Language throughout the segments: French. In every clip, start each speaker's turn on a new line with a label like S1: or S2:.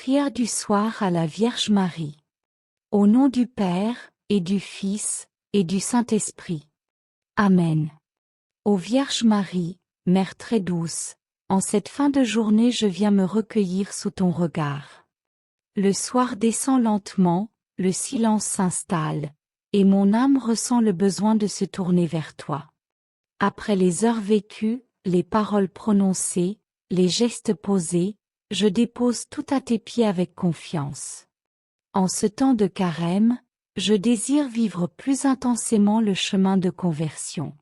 S1: Prière du soir à la Vierge Marie. Au nom du Père, et du Fils, et du Saint-Esprit. Amen. Ô Vierge Marie, Mère très douce, en cette fin de journée je viens me recueillir sous ton regard. Le soir descend lentement, le silence s'installe, et mon âme ressent le besoin de se tourner vers toi. Après les heures vécues, les paroles prononcées, les gestes posés, je dépose tout à tes pieds avec confiance. En ce temps de carême, je désire vivre plus intensément le chemin de conversion.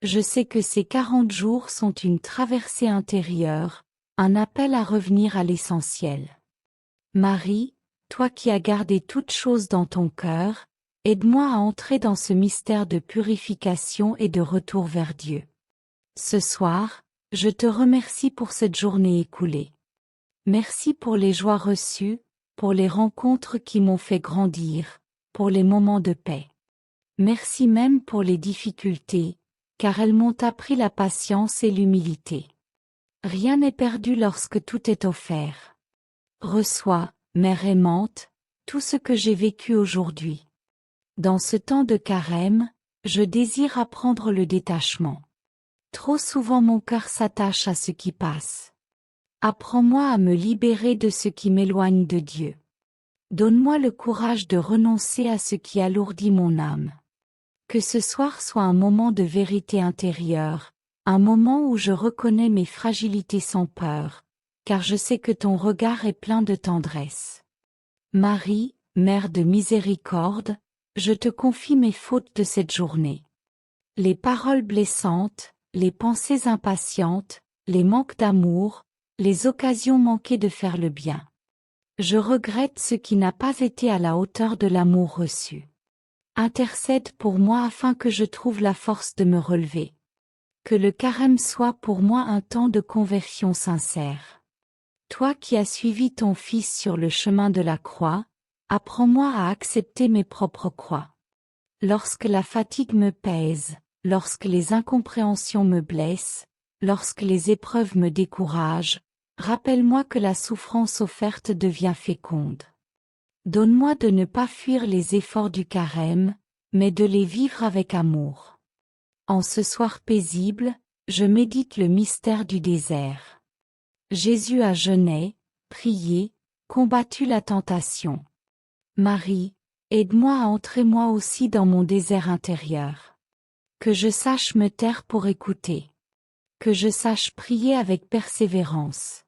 S1: Je sais que ces 40 jours sont une traversée intérieure, un appel à revenir à l'essentiel. Marie, toi qui as gardé toutes choses dans ton cœur, aide-moi à entrer dans ce mystère de purification et de retour vers Dieu. Ce soir, je te remercie pour cette journée écoulée. Merci pour les joies reçues, pour les rencontres qui m'ont fait grandir, pour les moments de paix. Merci même pour les difficultés, car elles m'ont appris la patience et l'humilité. Rien n'est perdu lorsque tout est offert. Reçois, Mère aimante, tout ce que j'ai vécu aujourd'hui. Dans ce temps de carême, je désire apprendre le détachement. Trop souvent mon cœur s'attache à ce qui passe. Apprends-moi à me libérer de ce qui m'éloigne de Dieu. Donne-moi le courage de renoncer à ce qui alourdit mon âme. Que ce soir soit un moment de vérité intérieure, un moment où je reconnais mes fragilités sans peur, car je sais que ton regard est plein de tendresse. Marie, Mère de miséricorde, je te confie mes fautes de cette journée. Les paroles blessantes, les pensées impatientes, les manques d'amour, les occasions manquées de faire le bien. Je regrette ce qui n'a pas été à la hauteur de l'amour reçu. Intercède pour moi afin que je trouve la force de me relever. Que le carême soit pour moi un temps de conversion sincère. Toi qui as suivi ton Fils sur le chemin de la croix, apprends-moi à accepter mes propres croix. Lorsque la fatigue me pèse, lorsque les incompréhensions me blessent, lorsque les épreuves me découragent, rappelle-moi que la souffrance offerte devient féconde. Donne-moi de ne pas fuir les efforts du carême, mais de les vivre avec amour. En ce soir paisible, je médite le mystère du désert. Jésus a jeûné, prié, combattu la tentation. Marie, aide-moi à entrer moi aussi dans mon désert intérieur. Que je sache me taire pour écouter. Que je sache prier avec persévérance.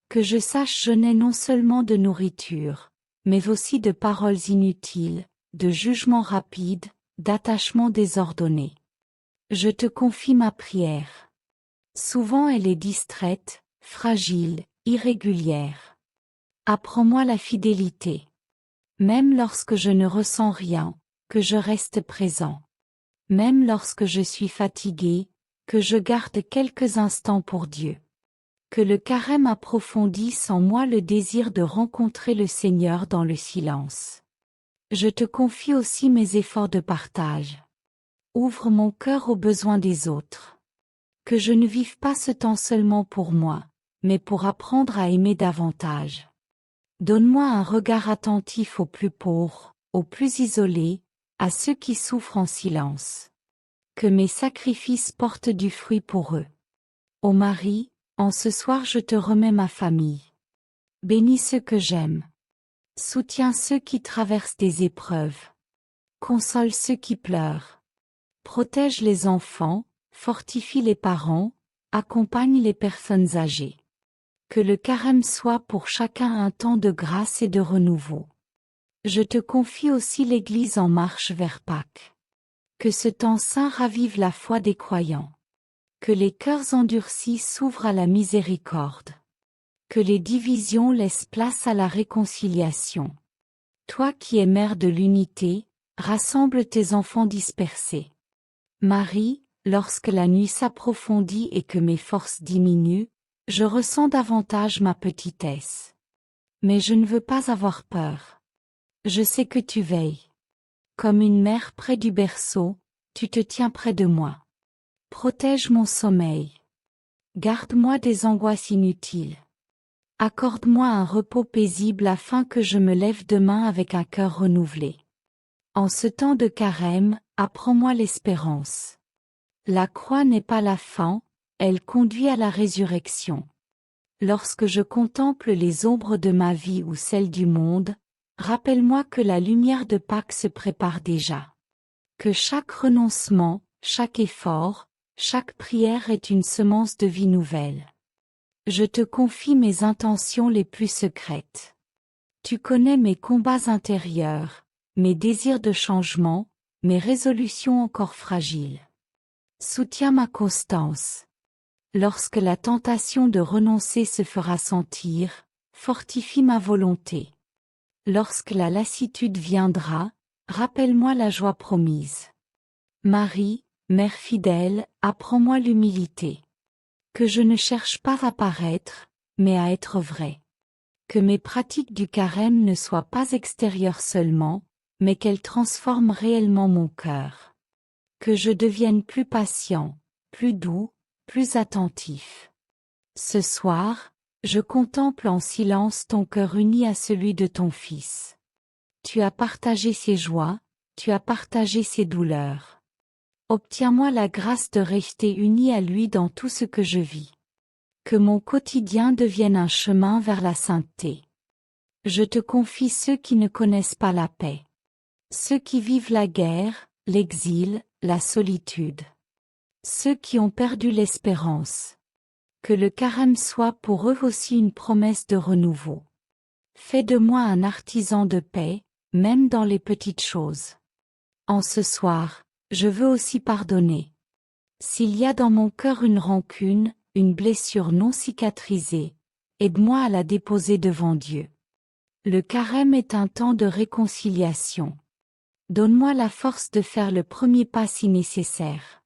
S1: Que je sache jeûner non seulement de nourriture, mais aussi de paroles inutiles, de jugements rapides, d'attachements désordonnés. Je te confie ma prière. Souvent elle est distraite, fragile, irrégulière. Apprends-moi la fidélité. Même lorsque je ne ressens rien, que je reste présent. Même lorsque je suis fatigué, que je garde quelques instants pour Dieu. Que le carême approfondisse en moi le désir de rencontrer le Seigneur dans le silence. Je te confie aussi mes efforts de partage. Ouvre mon cœur aux besoins des autres. Que je ne vive pas ce temps seulement pour moi, mais pour apprendre à aimer davantage. Donne-moi un regard attentif aux plus pauvres, aux plus isolés, à ceux qui souffrent en silence. Que mes sacrifices portent du fruit pour eux. Ô Marie, en ce soir je te remets ma famille. Bénis ceux que j'aime. Soutiens ceux qui traversent des épreuves. Console ceux qui pleurent. Protège les enfants, fortifie les parents, accompagne les personnes âgées. Que le carême soit pour chacun un temps de grâce et de renouveau. Je te confie aussi l'Église en marche vers Pâques. Que ce temps saint ravive la foi des croyants. Que les cœurs endurcis s'ouvrent à la miséricorde. Que les divisions laissent place à la réconciliation. Toi qui es mère de l'unité, rassemble tes enfants dispersés. Marie, lorsque la nuit s'approfondit et que mes forces diminuent, je ressens davantage ma petitesse. Mais je ne veux pas avoir peur. Je sais que tu veilles. Comme une mère près du berceau, tu te tiens près de moi. Protège mon sommeil. Garde-moi des angoisses inutiles. Accorde-moi un repos paisible afin que je me lève demain avec un cœur renouvelé. En ce temps de carême, apprends-moi l'espérance. La croix n'est pas la fin, elle conduit à la résurrection. Lorsque je contemple les ombres de ma vie ou celles du monde, rappelle-moi que la lumière de Pâques se prépare déjà. Que chaque renoncement, chaque effort, chaque prière est une semence de vie nouvelle. Je te confie mes intentions les plus secrètes. Tu connais mes combats intérieurs, mes désirs de changement, mes résolutions encore fragiles. Soutiens ma constance. Lorsque la tentation de renoncer se fera sentir, fortifie ma volonté. Lorsque la lassitude viendra, rappelle-moi la joie promise. Marie, Mère fidèle, apprends-moi l'humilité. Que je ne cherche pas à paraître, mais à être vrai. Que mes pratiques du carême ne soient pas extérieures seulement, mais qu'elles transforment réellement mon cœur. Que je devienne plus patient, plus doux, plus attentif. Ce soir, je contemple en silence ton cœur uni à celui de ton Fils. Tu as partagé ses joies, tu as partagé ses douleurs. Obtiens-moi la grâce de rester uni à lui dans tout ce que je vis. Que mon quotidien devienne un chemin vers la sainteté. Je te confie ceux qui ne connaissent pas la paix. Ceux qui vivent la guerre, l'exil, la solitude. Ceux qui ont perdu l'espérance. Que le carême soit pour eux aussi une promesse de renouveau. Fais de moi un artisan de paix, même dans les petites choses. En ce soir, je veux aussi pardonner. S'il y a dans mon cœur une rancune, une blessure non cicatrisée, aide-moi à la déposer devant Dieu. Le carême est un temps de réconciliation. Donne-moi la force de faire le premier pas si nécessaire.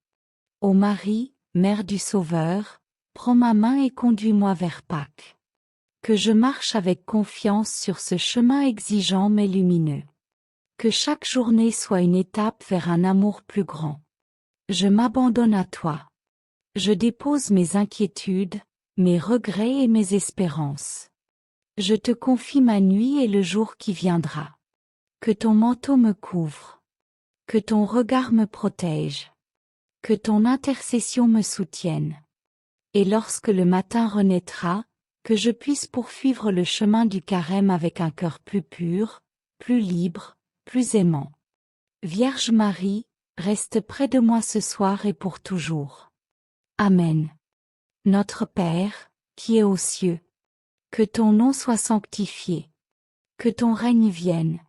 S1: Ô Marie, Mère du Sauveur, prends ma main et conduis-moi vers Pâques. Que je marche avec confiance sur ce chemin exigeant mais lumineux. Que chaque journée soit une étape vers un amour plus grand. Je m'abandonne à toi. Je dépose mes inquiétudes, mes regrets et mes espérances. Je te confie ma nuit et le jour qui viendra. Que ton manteau me couvre. Que ton regard me protège. Que ton intercession me soutienne. Et lorsque le matin renaîtra, que je puisse poursuivre le chemin du carême avec un cœur plus pur, plus libre, plus aimant. Vierge Marie, reste près de moi ce soir et pour toujours. Amen. Notre Père, qui es aux cieux, que ton nom soit sanctifié. Que ton règne vienne.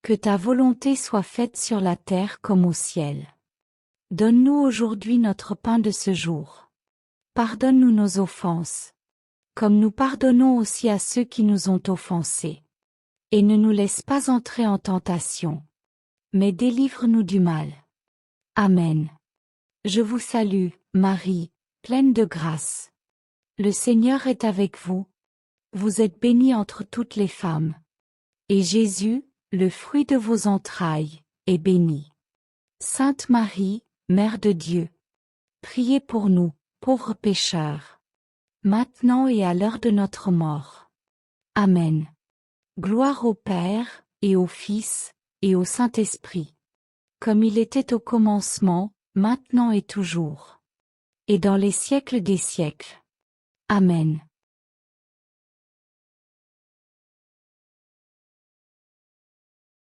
S1: Que ta volonté soit faite sur la terre comme au ciel. Donne-nous aujourd'hui notre pain de ce jour. Pardonne-nous nos offenses, comme nous pardonnons aussi à ceux qui nous ont offensés. Et ne nous laisse pas entrer en tentation, mais délivre-nous du mal. Amen. Je vous salue, Marie, pleine de grâce. Le Seigneur est avec vous. Vous êtes bénie entre toutes les femmes. Et Jésus, le fruit de vos entrailles, est béni. Sainte Marie, Mère de Dieu, priez pour nous, pauvres pécheurs, maintenant et à l'heure de notre mort. Amen. Gloire au Père, et au Fils, et au Saint-Esprit, comme il était au commencement, maintenant et toujours, et dans les siècles des siècles. Amen.